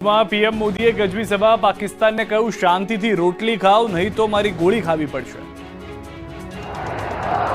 PM મોદીએ ગજવી સભા પાકિસ્તાનને કહ્યું શાંતિથી રોટલી ખાઓ નહીં તો મારી ગોળી ખાવી પડશે।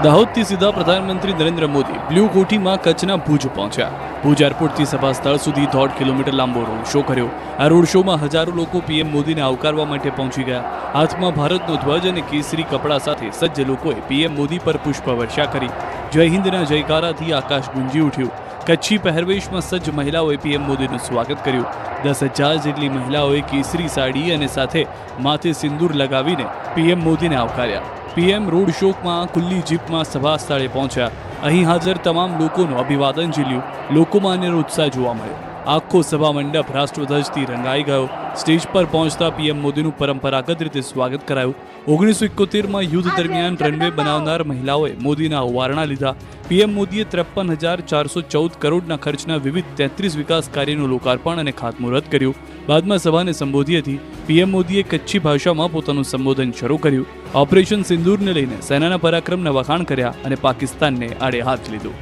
દાહોદથી સીધા પ્રધાનમંત્રી નરેન્દ્ર મોદી બ્લુ કોઠીમાં કચ્છના ભુજ પહોંચ્યા। ભુજ એરપોર્ટથી સભા સ્થળ સુધી 1.5 કિલોમીટર લાંબો રોડ શો કર્યો। આ રોડ શોમાં હજારો લોકો પીએમ મોદીને આવકારવા માટે પહોંચી ગયા। હાથમાં ભારતનો ધ્વજ અને કેસરી કપડા સાથે સજ્જ લોકોએ પીએમ મોદી પર પુષ્પવર્ષા કરી। જય હિન્દના જયકારાથી આકાશ ગુંજી ઉઠ્યું। કચ્છી પહેરવેશમાં સજ્જ મહિલાઓએ પીએમ મોદીનું સ્વાગત કર્યું। 10,000 જેટલી મહિલાઓએ કેસરી સાડી અને સાથે માથે સિંદૂર લગાવીને પીએમ મોદીને આવકાર્યા। પીએમ રોડ શોમાં ખુલ્લી જીપમાં સભા સ્થળે પહોંચ્યા। અહીં હાજર તમામ લોકોનું અભિવાદન ઝીલ્યું। લોકોમાં અનેરો ઉત્સાહ જોવા મળ્યો। આખો સભા મંડપ રાષ્ટ્રધ્વજથી રંગાઈ ગયો। સ્ટેજ પર પહોંચતા પીએમ મોદીનું પરંપરાગત રીતે સ્વાગત કરાયું। 1971માં યુદ્ધ દરમિયાન રનવે બનાવનાર મહિલાઓએ મોદીના ઓવારણા લીધા। પીએમ મોદીએ 53,414 કરોડના ખર્ચના વિવિધ 33 વિકાસ કાર્યનું લોકાર્પણ અને ખાતમુહૂર્ત કર્યું। બાદમાં સભાને સંબોધી હતી। પીએમ મોદીએ કચ્છી ભાષામાં પોતાનું સંબોધન શરૂ કર્યું। ઓપરેશન સિંદૂરને લઈને સેનાના પરાક્રમના વખાણ કર્યા અને પાકિસ્તાનને આડે હાથ લીધું।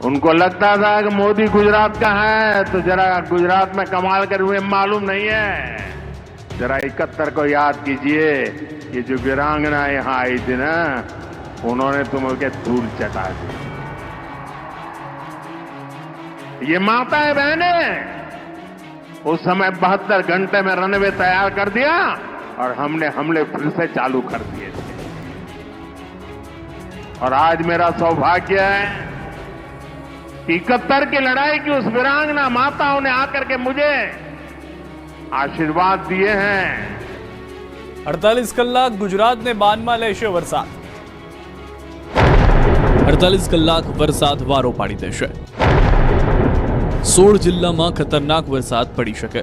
उनको लगता था कि मोदी गुजरात का है तो जरा गुजरात में कमाल कर हुए मालूम नहीं है। जरा 71 को याद कीजिए कि जो वीरांगना यहाँ आई थी ना उन्होंने तुम के धूल चटा दी। ये माता है बहने उस समय 72 घंटे में रनवे तैयार कर दिया और हमने हमले फिर से चालू कर दिए थे। और आज मेरा सौभाग्य है 71 की लड़ाई की उस वीरांगना माताओं ने आकर के मुझे आशीर्वाद दिए हैं। 48 કલાક ગુજરાતને બાનમાં લેશે વરસાદ। 48 કલાક વરસાદ વારો પાડી દેશે। 16 જિલ્લામાં ખતરનાક વરસાદ પડી શકે।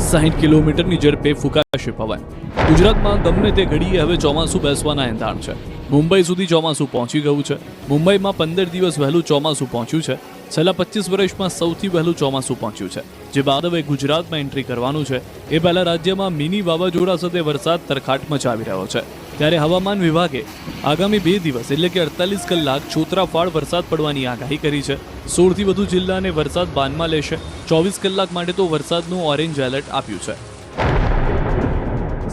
60 કિલોમીટરની ઝડપે ફૂંકાશે પવન। ગુજરાતમાં ગમે તે ઘડીએ હવે ચોમાસું બેસવાના એંધાણ છે। મુંબઈ સુધી ચોમાસું પહોંચી ગયું છે। મુંબઈમાં 15 દિવસ વહેલું ચોમાસું પહોંચ્યું છે। છેલ્લા 25 વર્ષમાં સૌથી વહેલું ચોમાસું પહોંચ્યું છે, જે બાદ હવે ગુજરાતમાં એન્ટ્રી કરવાનું છે। એ પહેલા રાજ્યમાં મિની વાવાઝોડા સાથે વરસાદ તરખાટ મચાવી રહ્યો છે। ત્યારે હવામાન વિભાગે આગામી 2 દિવસ એટલે કે 48 કલાક છોતરાફાળ વરસાદ પડવાની આગાહી કરી છે। 16 થી વધુ જિલ્લાને વરસાદ બાનમાં લેશે। 24 કલાક માટે તો વરસાદનું ઓરેન્જ એલર્ટ આપ્યું છે।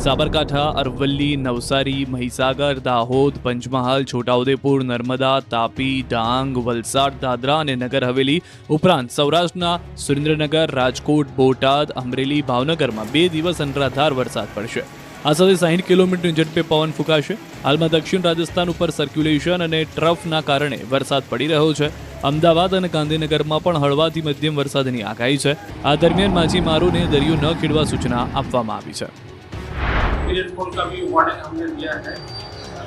સાબરકાંઠા, અરવલ્લી, નવસારી, મહીસાગર, દાહોદ, પંચમહાલ, છોટાઉદેપુર, નર્મદા, તાપી, ડાંગ, વલસાડ, દાદરા અને નગર હવેલી ઉપરાંત સૌરાષ્ટ્રના સુરેન્દ્રનગર, રાજકોટ, બોટાદ, અમરેલી, ભાવનગરમાં 2 દિવસ અનરાધાર વરસાદ પડશે। આ સાથે 60 કિલોમીટરની ઝડપે પવન ફૂંકાશે। હાલમાં દક્ષિણ રાજસ્થાન ઉપર સર્ક્યુલેશન અને ટ્રફના કારણે વરસાદ પડી રહ્યો છે। અમદાવાદ અને ગાંધીનગરમાં પણ હળવાથી મધ્યમ વરસાદની આગાહી છે। આ દરમિયાન માછીમારોને દરિયો ન ખેડવા સૂચના આપવામાં આવી છે। रेनफॉल का भी वार्निंग हमने दिया है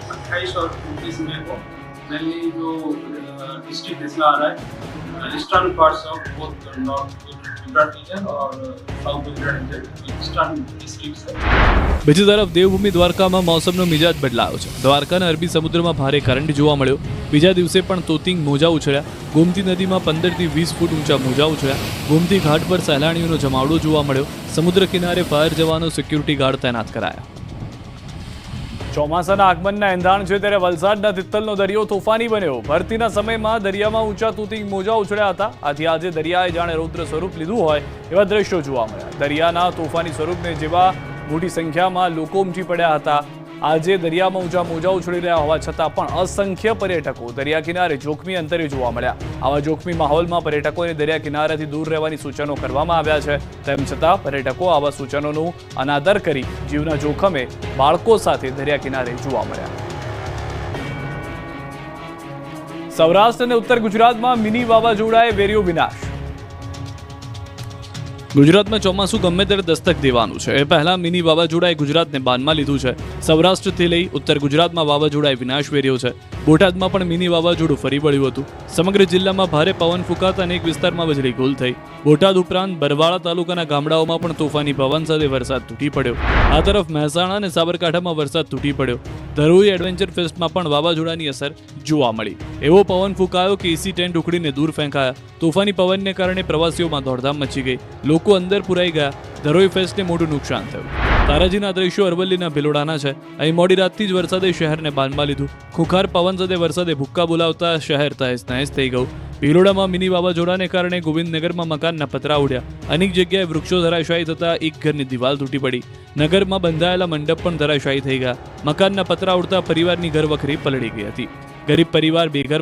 28 और 29 मई को। मेनली जो डिस्ट्रिक्ट इसमें आ रहा है eastern parts of both north Gujarat region और south Gujarat region eastern districts है। બીજી તરફ દેવભૂમિ દ્વારકામાં મોસમનો મિજાજ બદલાયો છે। દ્વારકાના અરબી સમુદ્રમાં ભારે કરંટ જોવા મળ્યો। બીજા દિવસે પણ તોતિંગ મોજા ઉછળ્યા। ગોમતી નદીમાં 15 થી 20 ફૂટ ઊંચા મોજા ઉછળ્યા। ગોમતી ઘાટ પર સહેલાણીઓનો જમાવડો જોવા મળ્યો। સમુદ્ર કિનારે ફાયર જવાનો સિક્યુરિટી ગાર્ડ તૈનાત કરાયા। ચોમાસાના આગમનના એંધાણ છે ત્યારે વલસાડના તિત્તલનો દરિયો તોફાની બન્યો। ભરતીના સમયમાં દરિયામાં ઊંચા તૂતિંગ મોજા ઉછળ્યા હતા। આથી આજે દરિયાએ જાણે રૌદ્ર સ્વરૂપ લીધું હોય એવા દ્રશ્યો જોવા મળ્યા। દરિયાના તોફાની સ્વરૂપને જેવા મોટી સંખ્યામાં લોકો ઉમટી પડ્યા હતા। આજે દરિયામાં ઊંચા મોજા ઉછળી રહ્યા હોવા છતાં પણ અસંખ્ય પર્યટકો દરિયા કિનારે જોખમી અંતરે જોવા મળ્યા। આવા જોખમી માહોલમાં પર્યટકોને દરિયા કિનારેથી દૂર રહેવાની સૂચનો કરવામાં આવ્યા છે। તેમ છતાં પર્યટકો આવા સૂચનોનું અનાદર કરી જીવના જોખમે બાળકો સાથે દરિયા કિનારે જોવા મળ્યા। સૌરાષ્ટ્ર અને ઉત્તર ગુજરાતમાં મિની વાવાઝોડાએ વેર્યો વિનાશ। ગુજરાતમાં ચોમાસું ગમે ત્યારે દસ્તક દેવાનું છે। એ પહેલા મિની વાવાઝોડાએ ગુજરાતને બાનમાં લીધું છે। સૌરાષ્ટ્રથી લઈ ઉત્તર ગુજરાતમાં વાવાઝોડાએ વિનાશ વેર્યો છે। બોટાદમાં પણ મિની વાવાઝોડું ફરી વળ્યું હતું। સમગ્ર જિલ્લામાં ભારે પવન ફૂંકાતા અનેક વિસ્તારમાં વીજળી ગુલ થઈ। બોટાદ ઉપરાંત બરવાળા તાલુકાના ગામડાઓમાં પણ તોફાની પવન સાથે વરસાદ તૂટી પડ્યો। આ તરફ મહેસાણા અને સાબરકાંઠામાં વરસાદ તૂટી પડ્યો। ધરોઈ એડવેન્ચર ફેસ્ટમાં પણ વાવાઝોડાની અસર જોવા મળી। એવો પવન ફૂંકાયો કે એસી ટેન્ટ ઉખડીને દૂર ફેંકાયા। તોફાની પવનને કારણે પ્રવાસીઓમાં દોડધામ મચી ગઈ। લોકો અંદર પુરાઈ ગયા। ધરોઈ ફેસ્ટને મોટું નુકસાન થયું। તારાજીના દ્રશ્યો અરવલ્લીના ભિલોડાના છે. અહીં મોડી રાતથી જ વરસાદે શહેરને બાંધમાં લીધું. ખુખાર પવન સાથે વરસાદે ભૂક્કા બોલાવતા શહેર તહેસ નહેસ થઈ ગયું. ભિલોડામાં મિની વાવાઝોડાને કારણે ગોવિંદનગરમાં મકાનના પતરા ઉડ્યા. અનેક જગ્યાએ વૃક્ષો ધરાશાયી થતા એક ઘરની દિવાલ તૂટી પડી. નગરમાં બંધાયેલા મંડપ પણ ધરાશાયી થઈ ગયા. મકાનના પતરા ઉડતા પરિવારની ઘરવખરી પલળી ગઈ હતી. ગરીબ પરિવાર બેઘર